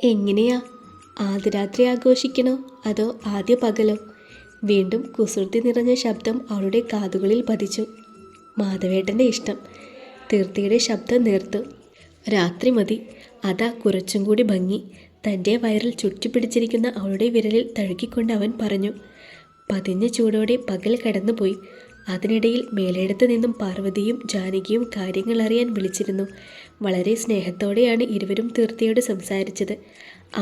എങ്ങനെയാ? ആദ്യ രാത്രി ആഘോഷിക്കണോ അതോ ആദ്യ പകലോ? വീണ്ടും കുസൃതി നിറഞ്ഞ ശബ്ദം അവളുടെ കാതുകളിൽ പതിച്ചു. മാധവേട്ടൻ്റെ ഇഷ്ടം. തീർത്ഥയുടെ ശബ്ദം നേർത്തു. രാത്രി മതി, അതാ കുറച്ചും കൂടി ഭംഗി. തൻ്റെ വയറിൽ ചുറ്റിപ്പിടിച്ചിരിക്കുന്ന അവളുടെ വിരലിൽ തഴുകിക്കൊണ്ട് അവൻ പറഞ്ഞു. പതിഞ്ഞ ചൂടോടെ പകൽ കടന്നുപോയി. അതിനിടയിൽ മേലെടുത്ത് നിന്നും പാർവതിയും ജാനകിയും കാര്യങ്ങൾ അറിയാൻ വിളിച്ചിരുന്നു. വളരെ സ്നേഹത്തോടെയാണ് ഇരുവരും തീർത്ഥയോട് സംസാരിച്ചത്.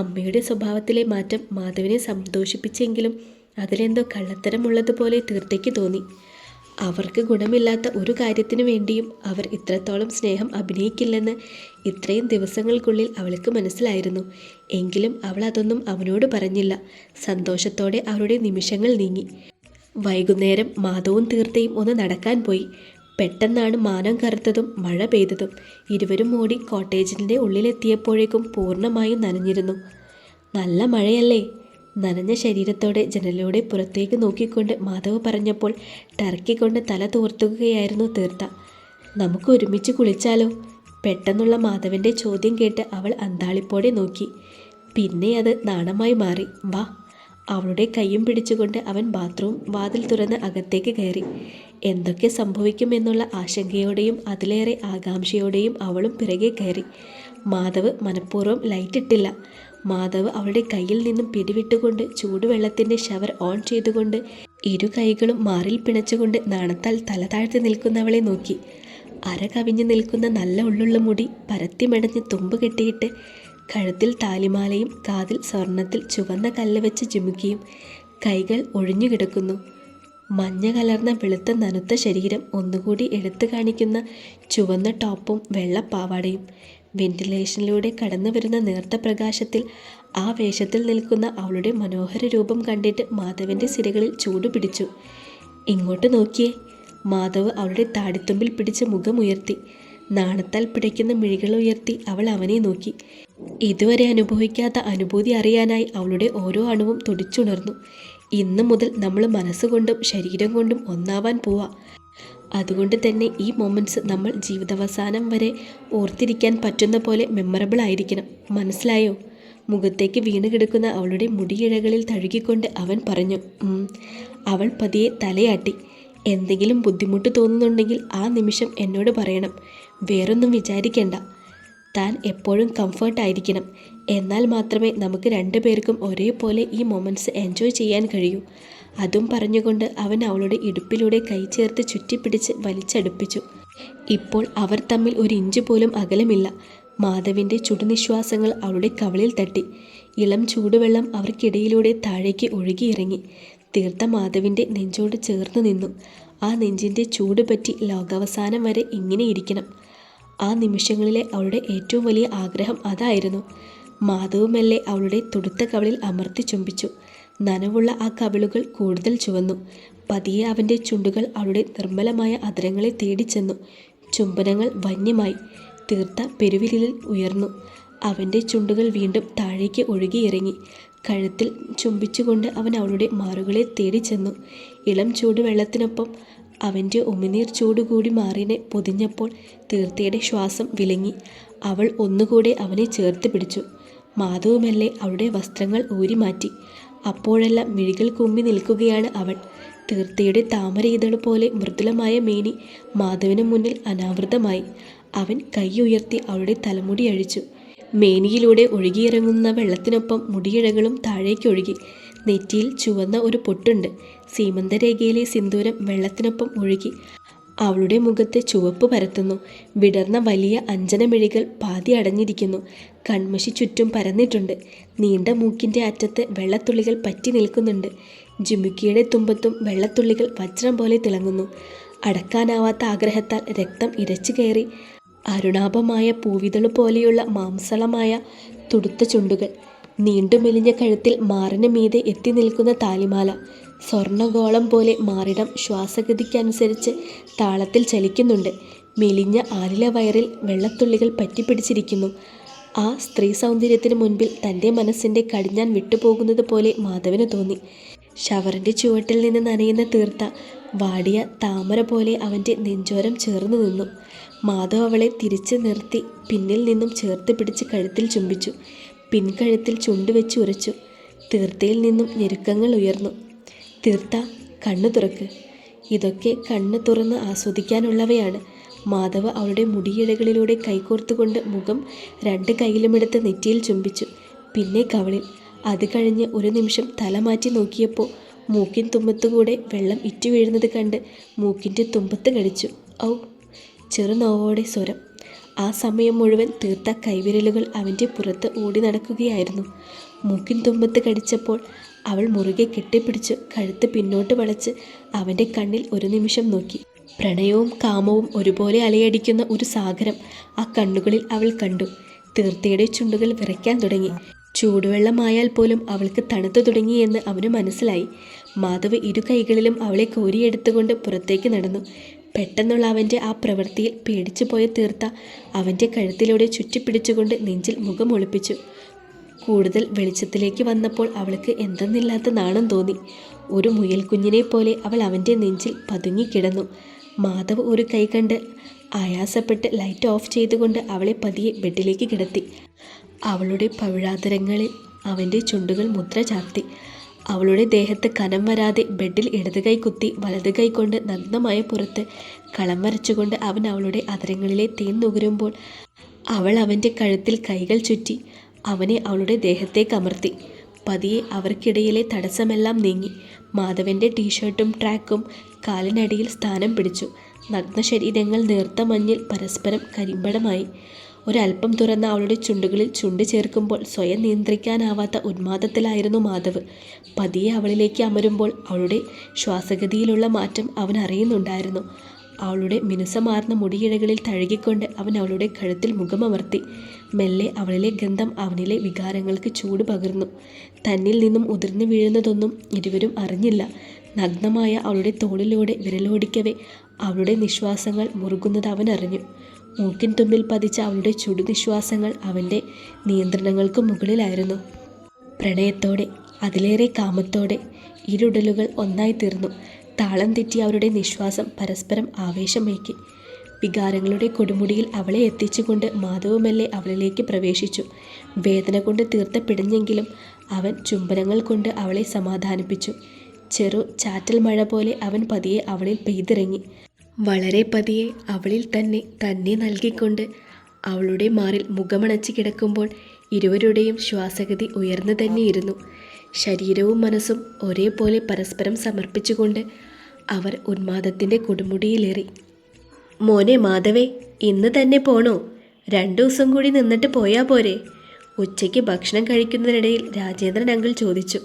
അമ്മയുടെ സ്വഭാവത്തിലെ മാറ്റം മാധവനെ സന്തോഷിപ്പിച്ചെങ്കിലും അതിലെന്തോ കള്ളത്തരമുള്ളതുപോലെ തീർത്ഥയ്ക്ക് തോന്നി. അവർക്ക് ഗുണമില്ലാത്ത ഒരു കാര്യത്തിനു വേണ്ടിയും അവർ ഇത്രത്തോളം സ്നേഹം അഭിനയിക്കില്ലെന്ന് ഇത്രയും ദിവസങ്ങൾക്കുള്ളിൽ അവൾക്ക് മനസ്സിലായിരുന്നു. എങ്കിലും അവൾ അതൊന്നും അവനോട് പറഞ്ഞില്ല. സന്തോഷത്തോടെ അവരുടെ നിമിഷങ്ങൾ നീങ്ങി. വൈകുന്നേരം മാധവും തീർത്ഥയും ഒന്ന് നടക്കാൻ പോയി. പെട്ടെന്നാണ് മാനം കറുത്തതും മഴ പെയ്തതും. ഇരുവരും ഓടി കോട്ടേജിൻ്റെ ഉള്ളിലെത്തിയപ്പോഴേക്കും പൂർണ്ണമായും നനഞ്ഞിരുന്നു. നല്ല മഴയല്ലേ? നനഞ്ഞ ശരീരത്തോടെ ജനലിലൂടെ പുറത്തേക്ക് നോക്കിക്കൊണ്ട് മാധവ് പറഞ്ഞപ്പോൾ ടർക്കിക്കൊണ്ട് തല തോർത്തുകയായിരുന്നു തീർത്ഥ. നമുക്ക് ഒരുമിച്ച് കുളിച്ചാലോ? പെട്ടെന്നുള്ള മാധവൻ്റെ ചോദ്യം കേട്ട് അവൾ അന്താളിപ്പോടെ നോക്കി. പിന്നെ അത് നാണമായി മാറി. വാ. അവളുടെ കൈയും പിടിച്ചുകൊണ്ട് അവൻ ബാത്റൂം വാതിൽ തുറന്ന് അകത്തേക്ക് കയറി. എന്തൊക്കെ സംഭവിക്കുമെന്നുള്ള ആശങ്കയോടെയും അതിലേറെ ആകാംക്ഷയോടെയും അവളും പിറകെ കയറി. മാധവ് മനഃപൂർവ്വം ലൈറ്റ് ഇട്ടില്ല. മാധവ് അവളുടെ കയ്യിൽ നിന്നും പിടിവിട്ടുകൊണ്ട് ചൂടുവെള്ളത്തിൻ്റെ ഷവർ ഓൺ ചെയ്തുകൊണ്ട് ഇരു കൈകളും മാറിൽ പിണച്ചുകൊണ്ട് നാണത്താൽ തല താഴ്ത്തി നിൽക്കുന്നവളെ നോക്കി. അര കവിഞ്ഞു നിൽക്കുന്ന നല്ല ഉള്ളുള്ള മുടി പരത്തി മെടഞ്ഞ് തുമ്പ് കെട്ടിയിട്ട് കഴുത്തിൽ താലിമാലയും കാതിൽ സ്വർണത്തിൽ ചുവന്ന കല്ല് വെച്ച് ചിമുക്കിയും കൈകൾ ഒഴിഞ്ഞു കിടക്കുന്നു. മഞ്ഞ കലർന്ന വെളുത്ത നനുത്ത ശരീരം ഒന്നുകൂടി എടുത്തു കാണിക്കുന്ന ചുവന്ന ടോപ്പും വെള്ള പാവാടയും. വെന്റിലേഷനിലൂടെ കടന്നു വരുന്ന നേർത്ത പ്രകാശത്തിൽ ആ വേഷത്തിൽ നിൽക്കുന്ന അവളുടെ മനോഹര രൂപം കണ്ടിട്ട് മാധവൻ്റെ സിരകളിൽ ചൂട് പിടിച്ചു. ഇങ്ങോട്ട് നോക്കിയേ. മാധവ് അവളുടെ താടിത്തുമ്പിൽ പിടിച്ച് മുഖമുയർത്തി. നാണത്താൽ പിടയ്ക്കുന്ന മിഴികൾ ഉയർത്തി അവൾ അവനെ നോക്കി. ഇതുവരെ അനുഭവിക്കാത്ത അനുഭൂതി അറിയാനായി അവളുടെ ഓരോ അണുവും തുടിച്ചുണർന്നു. ഇന്നു മുതൽ നമ്മൾ മനസ്സുകൊണ്ടും ശരീരം കൊണ്ടും ഒന്നാവാൻ പോവാ. അതുകൊണ്ട് തന്നെ ഈ മൊമെൻറ്റ്സ് നമ്മൾ ജീവിതാവസാനം വരെ ഓർത്തിരിക്കാൻ പറ്റുന്ന പോലെ മെമ്മറബിൾ ആയിരിക്കണം. മനസ്സിലായോ? മുഖത്തേക്ക് വീണ് കിടക്കുന്ന അവളുടെ മുടിയിഴകളിൽ തഴുകിക്കൊണ്ട് അവൻ പറഞ്ഞു. അവൾ പതിയെ തലയാട്ടി. എന്തെങ്കിലും ബുദ്ധിമുട്ട് തോന്നുന്നുണ്ടെങ്കിൽ ആ നിമിഷം എന്നോട് പറയണം. വേറൊന്നും വിചാരിക്കേണ്ട. താൻ എപ്പോഴും കംഫർട്ടായിരിക്കണം. എന്നാൽ മാത്രമേ നമുക്ക് രണ്ടുപേർക്കും ഒരേപോലെ ഈ മൊമെൻറ്റ്സ് എൻജോയ് ചെയ്യാൻ കഴിയൂ. അതും പറഞ്ഞുകൊണ്ട് അവൻ അവളുടെ ഇടുപ്പിലൂടെ കൈ ചേർത്ത് ചുറ്റിപ്പിടിച്ച് വലിച്ചടുപ്പിച്ചു. ഇപ്പോൾ അവർ തമ്മിൽ ഒരു ഇഞ്ച് പോലും അകലമില്ല. മാധവിൻ്റെ ചുടുനിശ്വാസങ്ങൾ അവളുടെ കവിളിൽ തട്ടി. ഇളം ചൂടുവെള്ളം അവർക്കിടയിലൂടെ താഴേക്ക് ഒഴുകിയിറങ്ങി. തീർത്ത മാധവിൻ്റെ നെഞ്ചോട് ചേർന്ന് നിന്നു. ആ നെഞ്ചിൻ്റെ ചൂട് പറ്റി ലോകാവസാനം വരെ ഇങ്ങനെ ഇരിക്കണം. ആ നിമിഷങ്ങളിലെ അവളുടെ ഏറ്റവും വലിയ ആഗ്രഹം അതായിരുന്നു. മാധവുമെല്ലെ അവളുടെ തുടുത്ത കവിളിൽ അമർത്തി ചുംബിച്ചു. നനവുള്ള ആ കവിളുകൾ കൂടുതൽ ചുവന്നു. പതിയെ അവൻ്റെ ചുണ്ടുകൾ അവളുടെ നിർമ്മലമായ അധരങ്ങളെ തേടിച്ചെന്നു. ചുംബനങ്ങൾ വന്യമായി. തീർത്ത പെരുവിരലിൽ ഉയർന്നു. അവൻ്റെ ചുണ്ടുകൾ വീണ്ടും താഴേക്ക് ഒഴുകിയിറങ്ങി. കഴുത്തിൽ ചുംബിച്ചുകൊണ്ട് അവൻ അവളുടെ മാറുകളെ തേടിച്ചെന്നു. ഇളം ചൂടുവെള്ളത്തിനൊപ്പം അവൻ്റെ ഉമിനീർ ചൂടുകൂടി മാറിനെ പൊതിഞ്ഞപ്പോൾ തീർത്ഥയുടെ ശ്വാസം വിലങ്ങി. അവൾ ഒന്നുകൂടെ അവനെ ചേർത്ത് പിടിച്ചു. മാധവുമെല്ലെ അവളുടെ വസ്ത്രങ്ങൾ ഊരിമാറ്റി. അപ്പോഴെല്ലാം മിഴികൾ കുമ്പി നിൽക്കുകയാണ് അവൾ. തീർത്ഥയുടെ താമര ഇതൾ പോലെ മൃദുലമായ മേനി മാധവിന് മുന്നിൽ അനാവൃതമായി. അവൻ കൈ ഉയർത്തി അവളുടെ തലമുടി അഴിച്ചു. മേനിയിലൂടെ ഒഴുകിയിറങ്ങുന്ന വെള്ളത്തിനൊപ്പം മുടിയിഴകളും താഴേക്കൊഴുകി. നെറ്റിയിൽ ചുവന്ന ഒരു പൊട്ടുണ്ട്. സീമന്തരേഖയിലെ സിന്ദൂരം വെള്ളത്തിനൊപ്പം ഒഴുകി അവളുടെ മുഖത്ത് ചുവപ്പ് പരത്തുന്നു. വിടർന്ന വലിയ അഞ്ജനമിഴികൾ പാതി അടഞ്ഞിരിക്കുന്നു. കൺമഷി ചുറ്റും പരന്നിട്ടുണ്ട്. നീണ്ട മൂക്കിൻ്റെ അറ്റത്ത് വെള്ളത്തുള്ളികൾ പറ്റി നിൽക്കുന്നുണ്ട്. ജിമുക്കിയുടെ തുമ്പത്തും വെള്ളത്തുള്ളികൾ വജ്രം പോലെ തിളങ്ങുന്നു. അടക്കാനാവാത്ത ആഗ്രഹത്താൽ രക്തം ഇരച്ചു കയറി. അരുണാഭമായ പൂവിതളു പോലെയുള്ള മാംസളമായ തുടുത്ത ചുണ്ടുകൾ. നീണ്ടു മെലിഞ്ഞ കഴുത്തിൽ മാറിന് മീതെ എത്തി നിൽക്കുന്ന താലിമാല. സ്വർണ്ണഗോളം പോലെ മാറിടം ശ്വാസഗതിക്കനുസരിച്ച് താളത്തിൽ ചലിക്കുന്നുണ്ട്. മെലിഞ്ഞ ആലില വയറിൽ വെള്ളത്തുള്ളികൾ പറ്റിപ്പിടിച്ചിരിക്കുന്നു. ആ സ്ത്രീ സൗന്ദര്യത്തിന് മുൻപിൽ തൻ്റെ മനസ്സിൻ്റെ കടിഞ്ഞാൻ വിട്ടുപോകുന്നത് പോലെ മാധവന് തോന്നി. ഷവറിൻ്റെ ചുവട്ടിൽ നിന്ന് നനയുന്ന തീർത്ത വാടിയ താമര പോലെ അവൻ്റെ നെഞ്ചോരം ചേർന്ന് നിന്നു. മാധവ് അവളെ തിരിച്ച് നിർത്തി പിന്നിൽ നിന്നും ചേർത്ത് പിടിച്ച് കഴുത്തിൽ ചുംബിച്ചു. പിൻകഴുത്തിൽ ചുണ്ടുവെച്ച് ഉരച്ചു. തീർത്ഥയിൽ നിന്നും ഞെരുക്കങ്ങൾ ഉയർന്നു. തീർത്ത, കണ്ണു തുറക്ക്. ഇതൊക്കെ കണ്ണ് തുറന്ന് ആസ്വദിക്കാനുള്ളവയാണ്. മാധവ് അവളുടെ മുടിയിഴകളിലൂടെ കൈകോർത്തുകൊണ്ട് മുഖം 2 കൈയിലുമെടുത്ത് നെറ്റിയിൽ ചുംബിച്ചു. പിന്നെ കവളിൽ. അത് കഴിഞ്ഞ് ഒരു നിമിഷം തല മാറ്റി നോക്കിയപ്പോൾ മൂക്കിൻ തുമ്പത്തുകൂടെ വെള്ളം ഇറ്റു വീഴുന്നത് കണ്ട് മൂക്കിൻ്റെ തുമ്പത്ത് കടിച്ചു. ഔ! ചെറുനോവോടെ സ്വരം. ആ സമയം മുഴുവൻ തീർത്ത കൈവിരലുകൾ അവൻ്റെ പുറത്ത് ഓടി നടക്കുകയായിരുന്നു. മൂക്കിൻ തുമ്പത്ത് കടിച്ചപ്പോൾ അവൾ മുറുകെ കെട്ടിപ്പിടിച്ചു കഴുത്ത് പിന്നോട്ട് വളച്ച് അവൻ്റെ കണ്ണിൽ ഒരു നിമിഷം നോക്കി. പ്രണയവും കാമവും ഒരുപോലെ അലയടിക്കുന്ന ഒരു സാഗരം ആ കണ്ണുകളിൽ അവൾ കണ്ടു. തീർത്തയുടെ ചുണ്ടുകൾ വിറയ്ക്കാൻ തുടങ്ങി. ചൂടുവെള്ളമായാൽ പോലും അവൾക്ക് തണുത്തു തുടങ്ങിയെന്ന് അവന് മനസ്സിലായി. മാധവ് 2 കൈകളിലും അവളെ കോരിയെടുത്തുകൊണ്ട് പുറത്തേക്ക് നടന്നു. പെട്ടെന്നുള്ള അവൻ്റെ ആ പ്രവൃത്തിയിൽ പേടിച്ചു പോയ തീർത്ത അവൻ്റെ കഴുത്തിലൂടെ ചുറ്റിപ്പിടിച്ചുകൊണ്ട് നെഞ്ചിൽ മുഖം ഒളിപ്പിച്ചു. കൂടുതൽ വെളിച്ചത്തിലേക്ക് വന്നപ്പോൾ അവൾക്ക് എന്തെന്നില്ലാത്ത നാണം തോന്നി. ഒരു മുയൽക്കുഞ്ഞിനെ പോലെ അവൾ അവൻ്റെ നെഞ്ചിൽ പതുങ്ങിക്കിടന്നു. മാധവ് ഒരു കൈ കണ്ട് ആയാസപ്പെട്ട് ലൈറ്റ് ഓഫ് ചെയ്തുകൊണ്ട് അവളെ പതിയെ ബെഡിലേക്ക് കിടത്തി. അവളുടെ പവിഴാതരങ്ങളിൽ അവൻ്റെ ചുണ്ടുകൾ മുദ്ര ചാർത്തി. അവളുടെ ദേഹത്ത് കനം വരാതെ ബെഡിൽ ഇടത് കൈ കുത്തി വലത് കൈ കൊണ്ട് നഗ്നമായ പുറത്ത് കളം വരച്ചുകൊണ്ട് അവൻ അവളുടെ അധരങ്ങളിലെ തേൻ നുകരുമ്പോൾ അവൾ അവൻ്റെ കഴുത്തിൽ കൈകൾ ചുറ്റി അവനെ അവളുടെ ദേഹത്തേക്ക് അമർത്തി. പതിയെ അവർക്കിടയിലെ തടസ്സമെല്ലാം നീങ്ങി. മാധവൻ്റെ ടീഷർട്ടും ട്രാക്കും കാലിനടിയിൽ സ്ഥാനം പിടിച്ചു. നഗ്ന ശരീരങ്ങൾ നേർത്ത മഞ്ഞിൽ പരസ്പരം കരിമ്പടമായി. ഒരൽപ്പം തുറന്ന അവളുടെ ചുണ്ടുകളിൽ ചുണ്ട് ചേർക്കുമ്പോൾ സ്വയം നിയന്ത്രിക്കാനാവാത്ത ഉന്മാദത്തിലായിരുന്നു മാധവ്. പതിയെ അവളിലേക്ക് അമരുമ്പോൾ അവളുടെ ശ്വാസഗതിയിലുള്ള മാറ്റം അവൻ അറിയുന്നുണ്ടായിരുന്നു. അവളുടെ മിനുസമാർന്ന മുടിയിഴകളിൽ തഴുകിക്കൊണ്ട് അവൻ അവളുടെ കഴുത്തിൽ മുഖമമർത്തി. മെല്ലെ അവളിലെ ഗന്ധം അവനിലെ വികാരങ്ങൾക്ക് ചൂട് പകർന്നു. തന്നിൽ നിന്നും ഉതിർന്നു വീഴുന്നതൊന്നും ഇരുവരും അറിഞ്ഞില്ല. നഗ്നമായ അവളുടെ തോളിലൂടെ വിരലോടിക്കവേ അവളുടെ നിശ്വാസങ്ങൾ മുറുകുന്നത് അവൻ അറിഞ്ഞു. മൂക്കിൻ തുമ്പിൽ പതിച്ച അവളുടെ ചുടുനിശ്വാസങ്ങൾ അവൻ്റെ നിയന്ത്രണങ്ങൾക്ക് മുകളിലായിരുന്നു. പ്രണയത്തോടെ, അതിലേറെ കാമത്തോടെ ഇരുടലുകൾ ഒന്നായി തീർന്നു. താളം തെറ്റി അവരുടെ നിശ്വാസം പരസ്പരം ആവേശമേക്കി. വികാരങ്ങളുടെ കൊടുമുടിയിൽ അവളെ എത്തിച്ചുകൊണ്ട് മാധവുമെല്ലെ അവളിലേക്ക് പ്രവേശിച്ചു. വേദന കൊണ്ട് തീർത്ത പിടഞ്ഞെങ്കിലും അവൻ ചുംബനങ്ങൾ കൊണ്ട് അവളെ സമാധാനിപ്പിച്ചു. ചെറു ചാറ്റൽ മഴ പോലെ അവൻ പതിയെ അവളിൽ പെയ്തിറങ്ങി. വളരെ പതിയെ അവളിൽ തന്നെ നൽകിക്കൊണ്ട് അവളുടെ മാറിൽ മുഖമണച്ച് കിടക്കുമ്പോൾ ഇരുവരുടെയും ശ്വാസഗതി ഉയർന്നു തന്നെയിരുന്നു. ശരീരവും മനസ്സും ഒരേപോലെ പരസ്പരം സമർപ്പിച്ചുകൊണ്ട് അവർ ഉന്മാദത്തിൻ്റെ കൊടുമുടിയിലേറി. മോനെ മാധവേ, ഇന്ന് തന്നെ പോണോ? 2 ദിവസം കൂടി നിന്നിട്ട് പോയാൽ പോരെ? ഉച്ചയ്ക്ക് ഭക്ഷണം കഴിക്കുന്നതിനിടയിൽ രാജേന്ദ്രൻ അങ്കിൾ ചോദിച്ചു.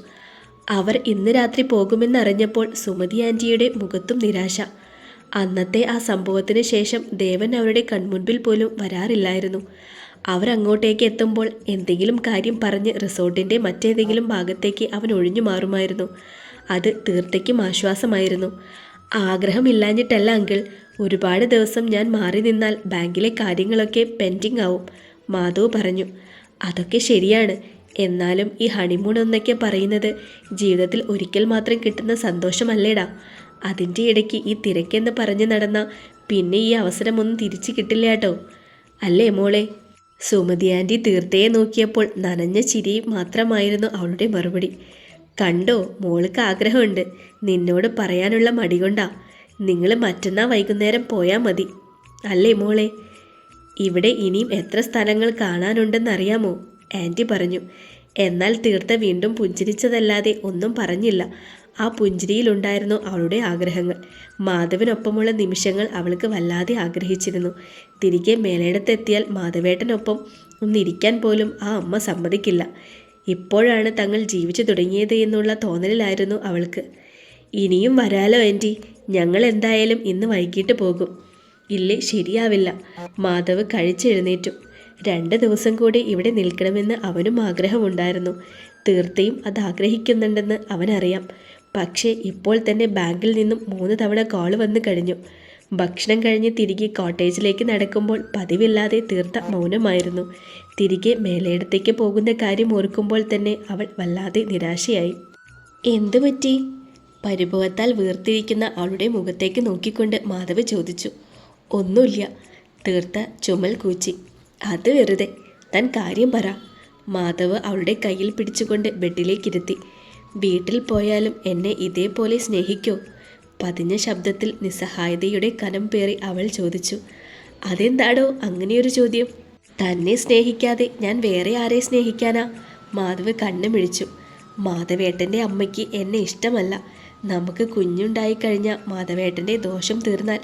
അവർ ഇന്ന് രാത്രി പോകുമെന്നറിഞ്ഞപ്പോൾ സുമതി ആൻറ്റിയുടെ മുഖത്തും നിരാശ. അന്നത്തെ ആ സംഭവത്തിന് ശേഷം ദേവൻ അവരുടെ കൺമുൻപിൽ പോലും വരാറില്ലായിരുന്നു. അവർ അങ്ങോട്ടേക്ക് എത്തുമ്പോൾ എന്തെങ്കിലും കാര്യം പറഞ്ഞ് റിസോർട്ടിൻ്റെ മറ്റേതെങ്കിലും ഭാഗത്തേക്ക് അവൻ ഒഴിഞ്ഞു മാറുമായിരുന്നു. അത് തീർത്തയ്ക്കും ആശ്വാസമായിരുന്നു. ആഗ്രഹമില്ലാഞ്ഞിട്ടല്ല അങ്കിൾ, ഒരുപാട് ദിവസം ഞാൻ മാറി നിന്നാൽ ബാങ്കിലെ കാര്യങ്ങളൊക്കെ പെൻഡിങ് ആവും, മാധവ് പറഞ്ഞു. അതൊക്കെ ശരിയാണ്. എന്നാലും ഈ ഹണിമൂൺ എന്നൊക്കെ പറയുന്നത് ജീവിതത്തിൽ ഒരിക്കൽ മാത്രം കിട്ടുന്ന സന്തോഷമല്ലേടാ. അതിൻ്റെ ഇടയ്ക്ക് ഈ തിരക്കെന്ന് പറഞ്ഞ് നടന്ന പിന്നെ ഈ അവസരമൊന്നും തിരിച്ചു കിട്ടില്ല കേട്ടോ, അല്ലേ മോളെ? സുമതി ആൻറ്റി തീർത്തയെ നോക്കിയപ്പോൾ നനഞ്ഞ ചിരി മാത്രമായിരുന്നു അവളുടെ മറുപടി. കണ്ടോ, മോൾക്ക് ആഗ്രഹമുണ്ട്. നിന്നോട് പറയാനുള്ള മടി കൊണ്ടാ. നിങ്ങൾ മറ്റന്നാൾ വൈകുന്നേരം പോയാൽ മതി, അല്ലേ മോളെ? ഇവിടെ ഇനിയും എത്ര സ്ഥലങ്ങൾ കാണാനുണ്ടെന്നറിയാമോ? ആൻറ്റി പറഞ്ഞു. എന്നാൽ തീർത്ത വീണ്ടും പുഞ്ചിരിച്ചതല്ലാതെ ഒന്നും പറഞ്ഞില്ല. ആ പുഞ്ചിരിയിലുണ്ടായിരുന്നു അവളുടെ ആഗ്രഹങ്ങൾ. മാധവനൊപ്പമുള്ള നിമിഷങ്ങൾ അവൾക്ക് വല്ലാതെ ആഗ്രഹിച്ചിരുന്നു. തിരികെ മേലേടത്തെത്തിയാൽ മാധവേട്ടനൊപ്പം ഒന്നിരിക്കാൻ പോലും ആ അമ്മ സമ്മതിക്കില്ല. ഇപ്പോഴാണ് തങ്ങൾ ജീവിച്ചു തുടങ്ങിയത് എന്നുള്ള തോന്നലിലായിരുന്നു അവൾക്ക്. ഇനിയും വരാലോ ആൻറ്റി, ഞങ്ങൾ എന്തായാലും ഇന്ന് വൈകിട്ട് പോകും. ഇല്ലേ, ശരിയാവില്ല. മാധവ് കഴിച്ചെഴുന്നേറ്റു. 2 ദിവസം കൂടി ഇവിടെ നിൽക്കണമെന്ന് അവനും ആഗ്രഹമുണ്ടായിരുന്നു. തീർത്തയും അത് ആഗ്രഹിക്കുന്നുണ്ടെന്ന് അവനറിയാം. പക്ഷേ ഇപ്പോൾ തന്നെ ബാങ്കിൽ നിന്നും 3 തവണ കോൾ വന്നു കഴിഞ്ഞു. ഭക്ഷണം കഴിഞ്ഞ് തിരികെ കോട്ടേജിലേക്ക് നടക്കുമ്പോൾ പതിവില്ലാതെ തീർത്ത മൗനമായിരുന്നു. തിരികെ മേലേടത്തേക്ക് പോകുന്ന കാര്യം ഓർക്കുമ്പോൾ തന്നെ അവൾ വല്ലാതെ നിരാശയായി. എന്തു പറ്റി? പരിഭവത്താൽ വീർത്തിരിക്കുന്ന അവളുടെ മുഖത്തേക്ക് നോക്കിക്കൊണ്ട് മാധവ് ചോദിച്ചു. ഒന്നുമില്ല, തീർത്ത ചുമൽ കൂച്ചി. അത് വെറുതെ. താൻ കാര്യം പറ. മാധവ് അവളുടെ കയ്യിൽ പിടിച്ചുകൊണ്ട് ബെഡിലേക്കിരുത്തി. വീട്ടിൽ പോയാലും എന്നെ ഇതേപോലെ സ്നേഹിക്കോ? പതിഞ്ഞ ശബ്ദത്തിൽ നിസ്സഹായതയുടെ കനം പേറി അവൾ ചോദിച്ചു. അതെന്താടോ അങ്ങനെയൊരു ചോദ്യം? തന്നെ സ്നേഹിക്കാതെ ഞാൻ വേറെ ആരെ സ്നേഹിക്കാനാ? മാധവ് കണ്ണു മിഴിച്ചു. മാധവേട്ടൻ്റെ അമ്മയ്ക്ക് എന്നെ ഇഷ്ടമല്ല. നമുക്ക് കുഞ്ഞുണ്ടായിക്കഴിഞ്ഞാൽ മാധവേട്ടൻ്റെ ദോഷം തീർന്നാൽ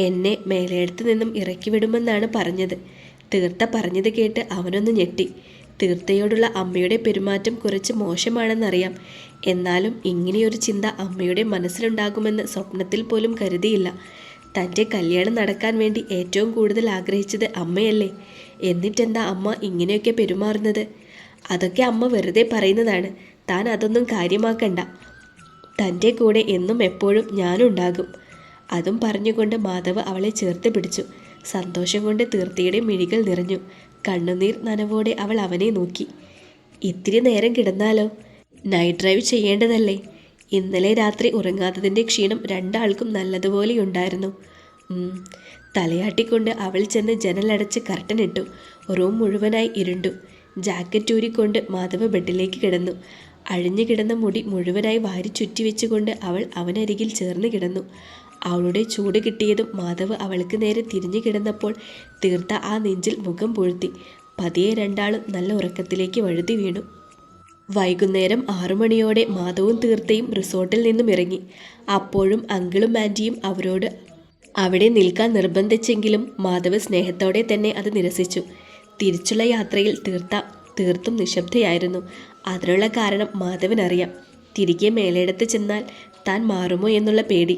എന്നെ മേലേടത്ത് നിന്നും ഇറക്കി വിടുമെന്നാണ് പറഞ്ഞത്. തീർത്ത പറഞ്ഞത് കേട്ട് അവനൊന്ന് ഞെട്ടി. തീർത്തയോടുള്ള അമ്മയുടെ പെരുമാറ്റം കുറച്ച് മോശമാണെന്നറിയാം. എന്നാലും ഇങ്ങനെയൊരു ചിന്ത അമ്മയുടെ മനസ്സിലുണ്ടാകുമെന്ന് സ്വപ്നത്തിൽ പോലും കരുതിയില്ല. തൻ്റെ കല്യാണം നടക്കാൻ വേണ്ടി ഏറ്റവും കൂടുതൽ ആഗ്രഹിച്ചത് അമ്മയല്ലേ? എന്നിട്ടെന്താ അമ്മ ഇങ്ങനെയൊക്കെ പെരുമാറുന്നത്? അതൊക്കെ അമ്മ വെറുതെ പറയുന്നതാണ്. താൻ അതൊന്നും കാര്യമാക്കണ്ട. തൻ്റെ കൂടെ എന്നും എപ്പോഴും ഞാനുണ്ടാകും. അതും പറഞ്ഞുകൊണ്ട് മാധവ് അവളെ ചേർത്ത് പിടിച്ചു. സന്തോഷം കൊണ്ട് തീർത്തയുടെ മിഴികൾ നിറഞ്ഞു. കണ്ണുനീർ നനവോടെ അവൾ അവനെ നോക്കി. ഇത്തിരി നേരം കിടന്നാലോ? Night drive ചെയ്യേണ്ടതല്ലേ? ഇന്നലെ രാത്രി ഉറങ്ങാത്തതിൻ്റെ ക്ഷീണം രണ്ടാൾക്കും നല്ലതുപോലെ ഉണ്ടായിരുന്നു. തലയാട്ടിക്കൊണ്ട് അവൾ ചെന്ന് ജനലടച്ച് കർട്ടനിട്ടു. റൂം മുഴുവനായി ഇരുണ്ടു. ജാക്കറ്റ് ഊരിക്കൊണ്ട് മാധവ് ബെഡിലേക്ക് കിടന്നു. അഴിഞ്ഞു കിടന്ന മുടി മുഴുവനായി വാരി ചുറ്റി വെച്ചുകൊണ്ട് അവൾ അവനരികിൽ ചേർന്ന് കിടന്നു. അവളുടെ ചൂട് കിട്ടിയതും മാധവ് അവൾക്ക് നേരെ തിരിഞ്ഞു കിടന്നപ്പോൾ തീർത്ത ആ നെഞ്ചിൽ മുഖം പൂഴ്ത്തി. പതിയെ രണ്ടാളും നല്ല ഉറക്കത്തിലേക്ക് വഴുതി വീണു. വൈകുന്നേരം 6 മണിയോടെ മാധവും തീർത്തയും റിസോർട്ടിൽ നിന്നും ഇറങ്ങി. അപ്പോഴും അങ്കിളും ആൻറ്റിയും അവരോട് അവിടെ നിൽക്കാൻ നിർബന്ധിച്ചെങ്കിലും മാധവ് സ്നേഹത്തോടെ തന്നെ അത് നിരസിച്ചു. തിരിച്ചുള്ള യാത്രയിൽ തീർത്തും നിശബ്ദയായിരുന്നു. അതിനുള്ള കാരണം മാധവനറിയാം. തിരികെ മേലേടത്ത് ചെന്നാൽ താൻ മാറുമോ എന്നുള്ള പേടി.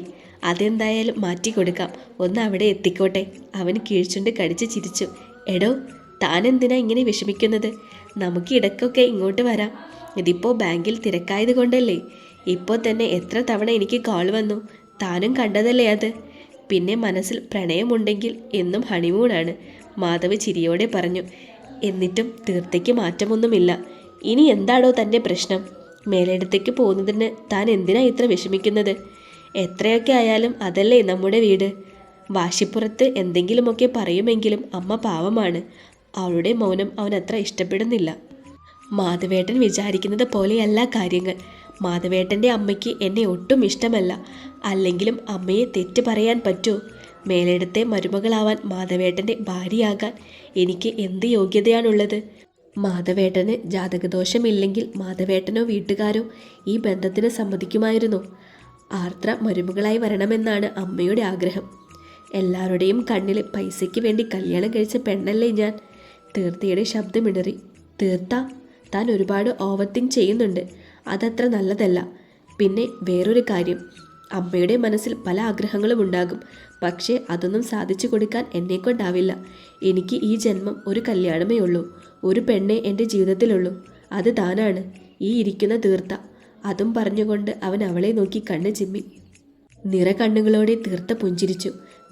അതെന്തായാലും മാറ്റിക്കൊടുക്കാം, ഒന്ന് അവിടെ എത്തിക്കോട്ടെ. അവൻ കീഴ്ച്ചുണ്ട് കടിച്ച് ചിരിച്ചു. എടോ, താൻ എന്തിനാ ഇങ്ങനെ വിഷമിക്കുന്നത്? നമുക്ക് ഇടയ്ക്കൊക്കെ ഇങ്ങോട്ട് വരാം. ഇതിപ്പോൾ ബാങ്കിൽ തിരക്കായത് കൊണ്ടല്ലേ. ഇപ്പോൾ തന്നെ എത്ര തവണ എനിക്ക് കോൾ വന്നു. താനും കണ്ടതല്ലേ അത്. പിന്നെ മനസ്സിൽ പ്രണയമുണ്ടെങ്കിൽ എന്നും ഹണിമൂണാണ്, മാധവ് ചിരിയോടെ പറഞ്ഞു. എന്നിട്ടും തീർത്തയ്ക്ക് മാറ്റമൊന്നുമില്ല. ഇനി എന്താണോ തൻ്റെ പ്രശ്നം? മേലേടത്തേക്ക് പോകുന്നതിന് താൻ എന്തിനാ ഇത്ര വിഷമിക്കുന്നത്? എത്രയൊക്കെ ആയാലും അതല്ലേ നമ്മുടെ വീട്. വാശിപ്പുറത്ത് എന്തെങ്കിലുമൊക്കെ പറയുമെങ്കിലും അമ്മ പാവമാണ്. അവളുടെ മൗനം അവൻ അത്ര ഇഷ്ടപ്പെടുന്നില്ല. മാധവേട്ടൻ വിചാരിക്കുന്നത് പോലെയല്ല കാര്യങ്ങൾ. മാധവേട്ടൻ്റെ അമ്മയ്ക്ക് എന്നെ ഒട്ടും ഇഷ്ടമല്ല. അല്ലെങ്കിലും അമ്മയെ തെറ്റ് പറയാൻ പറ്റുമോ? മേലേടത്തെ മരുമകളാവാൻ, മാധവേട്ടൻ്റെ ഭാര്യയാകാൻ എനിക്ക് എന്ത് യോഗ്യതയാണുള്ളത്? മാധവേട്ടന് ജാതകദോഷമില്ലെങ്കിൽ മാധവേട്ടനോ വീട്ടുകാരോ ഈ ബന്ധത്തിന് സമ്മതിക്കുമായിരുന്നു. ആർദ്ര മരുമകളായി വരണമെന്നാണ് അമ്മയുടെ ആഗ്രഹം. എല്ലാവരുടെയും കണ്ണിൽ പൈസയ്ക്ക് വേണ്ടി കല്യാണം കഴിച്ച പെണ്ണല്ലേ ഞാൻ. തീർത്തയുടെ ശബ്ദമിടറി. തീർത്ത, താൻ ഒരുപാട് ഓവർ തിങ്ക് ചെയ്യുന്നുണ്ട്. അതത്ര നല്ലതല്ല. പിന്നെ വേറൊരു കാര്യം, അമ്മയുടെ മനസ്സിൽ പല ആഗ്രഹങ്ങളും ഉണ്ടാകും. പക്ഷേ അതൊന്നും സാധിച്ചു കൊടുക്കാൻ എന്നെക്കൊണ്ടാവില്ല. എനിക്ക് ഈ ജന്മം ഒരു കല്യാണമേ ഉള്ളൂ. ഒരു പെണ്ണേ എൻ്റെ ജീവിതത്തിലുള്ളൂ. അത് താനാണ്, ഈ ഇരിക്കുന്ന തീർത്ത. അതും പറഞ്ഞുകൊണ്ട് അവൻ അവളെ നോക്കി കണ്ണ് ചിമ്മി. നിറകണ്ണുകളോടെ തീർത്ത പുഞ്ചിരിച്ചു.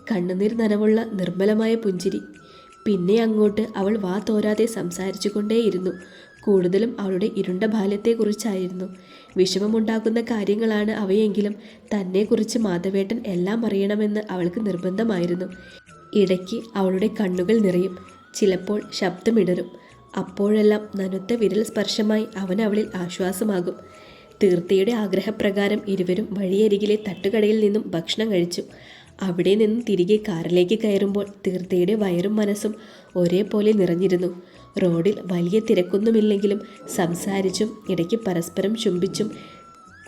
കണ്ണുനീർ നനവുള്ള നിർമ്മലമായ പുഞ്ചിരി. പിന്നെ അങ്ങോട്ട് അവൾ വാ തോരാതെ സംസാരിച്ചു കൊണ്ടേയിരുന്നു. കൂടുതലും അവളുടെ ഇരുണ്ട ബാല്യത്തെക്കുറിച്ചായിരുന്നു. വിഷമമുണ്ടാക്കുന്ന കാര്യങ്ങളാണ് അവയെങ്കിലും തന്നെക്കുറിച്ച് മാധവേട്ടൻ എല്ലാം അറിയണമെന്ന് അവൾക്ക് നിർബന്ധമായിരുന്നു. ഇടയ്ക്ക് അവളുടെ കണ്ണുകൾ നിറയും, ചിലപ്പോൾ ശബ്ദമിടറും. അപ്പോഴെല്ലാം നനുത്ത വിരൽ സ്പർശമായി അവൻ അവളിൽ ആശ്വാസമാകും. തീർത്തയുടെ ആഗ്രഹപ്രകാരം ഇരുവരും വഴിയരികിലെ തട്ടുകടയിൽ നിന്നും ഭക്ഷണം കഴിച്ചു. അവിടെ നിന്നും തിരികെ കാറിലേക്ക് കയറുമ്പോൾ തീർത്തയുടെ വയറും മനസ്സും ഒരേപോലെ നിറഞ്ഞിരുന്നു. റോഡിൽ വലിയ തിരക്കൊന്നുമില്ലെങ്കിലും സംസാരിച്ചും ഇടയ്ക്ക് പരസ്പരം ചുംബിച്ചും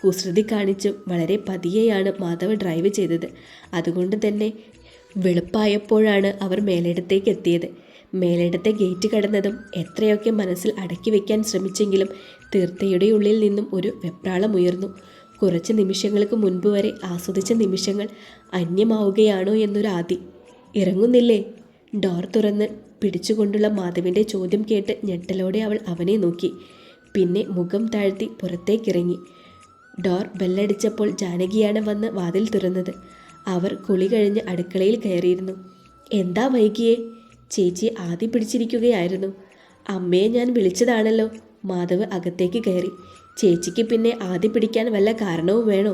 കുസൃതി കാണിച്ചും വളരെ പതിയെയാണ് മാധവ് ഡ്രൈവ് ചെയ്തത്. അതുകൊണ്ട് തന്നെ വെളുപ്പായപ്പോഴാണ് അവർ മേലേടത്തേക്ക് എത്തിയത്. മേലേടത്തെ ഗേറ്റ് കടന്നതും എത്രയൊക്കെ മനസ്സിൽ അടക്കി വയ്ക്കാൻ ശ്രമിച്ചെങ്കിലും തീർത്തയുടെ ഉള്ളിൽ നിന്നും ഒരു വെപ്രാളമുയർന്നു. കുറച്ച് നിമിഷങ്ങൾക്ക് മുൻപ് വരെ ആസ്വദിച്ച നിമിഷങ്ങൾ അന്യമാവുകയാണോ എന്നൊരു ആദി. ഇറങ്ങുന്നില്ലേ? ഡോർ തുറന്ന് പിടിച്ചുകൊണ്ടുള്ള മാധവിൻ്റെ ചോദ്യം കേട്ട് ഞെട്ടലോടെ അവൾ അവനെ നോക്കി. പിന്നെ മുഖം താഴ്ത്തി പുറത്തേക്കിറങ്ങി. ഡോർ ബെല്ലടിച്ചപ്പോൾ ജാനകിയാണ് വന്ന് വാതിൽ തുറന്നത്. അവർ കുളി കഴിഞ്ഞ് അടുക്കളയിൽ കയറിയിരുന്നു. എന്താ വൈകിയേ? ചേച്ചി ആദി പിടിച്ചിരിക്കുകയായിരുന്നു. അമ്മയെ ഞാൻ വിളിച്ചതാണല്ലോ. മാധവ് അകത്തേക്ക് കയറി. ചേച്ചിക്ക് പിന്നെ ആദി പിടിക്കാൻ വല്ല കാരണവും വേണോ?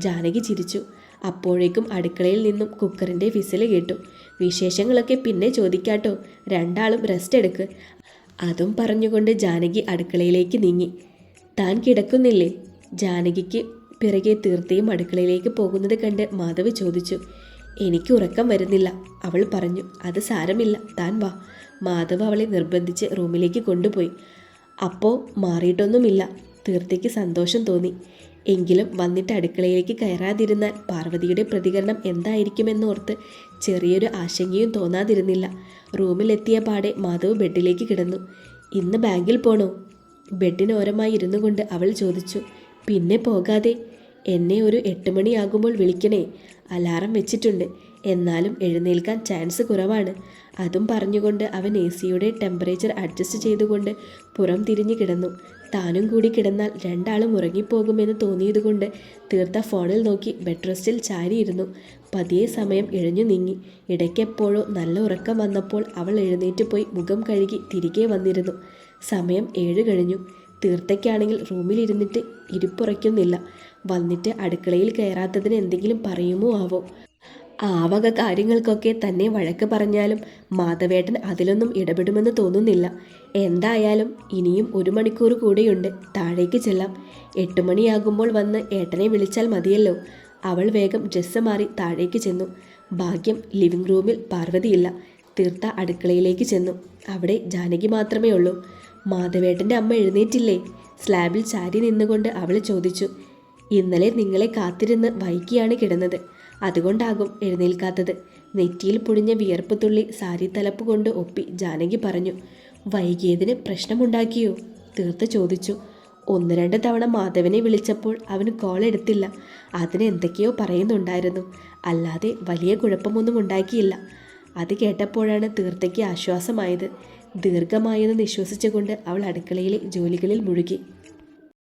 ജാനകി ചിരിച്ചു. അപ്പോഴേക്കും അടുക്കളയിൽ നിന്നും കുക്കറിൻ്റെ വിസിൽ കേട്ടു. വിശേഷങ്ങളൊക്കെ പിന്നെ ചോദിക്കാട്ടോ, രണ്ടാളും റെസ്റ്റ് എടുക്ക്. അതും പറഞ്ഞുകൊണ്ട് ജാനകി അടുക്കളയിലേക്ക് നീങ്ങി. താൻ കിടക്കുന്നില്ലേ? ജാനകിക്ക് പിറകെ തീർത്ഥയും അടുക്കളയിലേക്ക് പോകുന്നത് കണ്ട് മാധവ് ചോദിച്ചു. എനിക്ക് ഉറക്കം വരുന്നില്ല, അവൾ പറഞ്ഞു. അത് സാരമില്ല, താൻ വാ. മാധവ് അവളെ നിർബന്ധിച്ച് റൂമിലേക്ക് കൊണ്ടുപോയി. അപ്പോൾ മാറിയിട്ടൊന്നുമില്ല. തീർത്ഥയ്ക്ക് സന്തോഷം തോന്നി. എങ്കിലും വന്നിട്ട് അടുക്കളയിലേക്ക് കയറാതിരുന്നാൽ പാർവതിയുടെ പ്രതികരണം എന്തായിരിക്കുമെന്നോർത്ത് ചെറിയൊരു ആശങ്കയും തോന്നാതിരുന്നില്ല. റൂമിലെത്തിയ പാടെ മാധവ് ബെഡിലേക്ക് കിടന്നു. ഇന്ന് ബാങ്കിൽ പോണോ? ബെഡിനോരമായി ഇരുന്നു കൊണ്ട് അവൾ ചോദിച്ചു. പിന്നെ പോകാതെ. എന്നെ ഒരു 8 മണിയാകുമ്പോൾ വിളിക്കണേ. അലാറം വെച്ചിട്ടുണ്ട്. എന്നാലും എഴുന്നേൽക്കാൻ ചാൻസ് കുറവാണ്. അതും പറഞ്ഞുകൊണ്ട് അവൻ AC-യുടെ ടെമ്പറേച്ചർ അഡ്ജസ്റ്റ് ചെയ്തുകൊണ്ട് പുറം തിരിഞ്ഞു കിടന്നു. താനും കൂടി കിടന്നാൽ രണ്ടാളും ഉറങ്ങിപ്പോകുമെന്ന് തോന്നിയതുകൊണ്ട് തീർത്ത ഫോണിൽ നോക്കി ബെഡ് റെസ്റ്റിൽ ചാരിയിരുന്നു. പതിയെ സമയം ഇഴഞ്ഞു നീങ്ങി. ഇടയ്ക്കെപ്പോഴോ നല്ല ഉറക്കം വന്നപ്പോൾ അവൾ എഴുന്നേറ്റ് പോയി മുഖം കഴുകി തിരികെ വന്നിരുന്നു. സമയം 7 കഴിഞ്ഞു. തീർത്ഥയ്ക്കാണെങ്കിൽ റൂമിലിരുന്നിട്ട് ഇരിപ്പുറയ്ക്കുന്നില്ല. വന്നിട്ട് അടുക്കളയിൽ കയറാത്തതിന് എന്തെങ്കിലും പറയുമോ ആവോ? ആ വക കാര്യങ്ങൾക്കൊക്കെ തന്നെ വഴക്ക് പറഞ്ഞാലും മാധവേട്ടൻ അതിലൊന്നും ഇടപെടുമെന്ന് തോന്നുന്നില്ല. എന്തായാലും ഇനിയും 1 മണിക്കൂർ കൂടെയുണ്ട്. താഴേക്ക് ചെല്ലാം. 8 മണിയാകുമ്പോൾ വന്ന് ഏട്ടനെ വിളിച്ചാൽ മതിയല്ലോ. അവൾ വേഗം ഡ്രസ്സ് മാറി താഴേക്ക് ചെന്നു. ഭാഗ്യം ലിവിംഗ് റൂമിൽ പാർവതിയില്ല. തീർത്ത അടുക്കളയിലേക്ക് ചെന്നു. അവിടെ ജാനകി മാത്രമേ ഉള്ളൂ. മാധവേട്ടൻ്റെ അമ്മ എഴുന്നേറ്റില്ലേ? സ്ലാബിൽ ചാരി നിന്നുകൊണ്ട് അവൾ ചോദിച്ചു. ഇന്നലെ നിങ്ങളെ കാത്തിരുന്ന് വൈകിയാണ് കിടന്നത്. അതുകൊണ്ടാകും എഴുന്നേൽക്കാത്തത്. നെറ്റിയിൽ പൊടിഞ്ഞ വിയർപ്പ് തുള്ളി സാരി തലപ്പ് കൊണ്ട് ഒപ്പി ജാനകി പറഞ്ഞു. വൈകിയതിന് പ്രശ്നമുണ്ടാക്കിയോ? തീർത്ത ചോദിച്ചു. 1-2 തവണ മാധവനെ വിളിച്ചപ്പോൾ അവന് കോൾ എടുത്തില്ല. അതിന് എന്തൊക്കെയോ പറയുന്നുണ്ടായിരുന്നു. അല്ലാതെ വലിയ കുഴപ്പമൊന്നും ഉണ്ടാക്കിയില്ല. അത് കേട്ടപ്പോഴാണ് തീർത്തയ്ക്ക് ആശ്വാസമായത്. ദീർഘമായെന്ന് നിശ്വസിച്ചുകൊണ്ട് അവൾ അടുക്കളയിലെ ജോലികളിൽ മുഴുകി.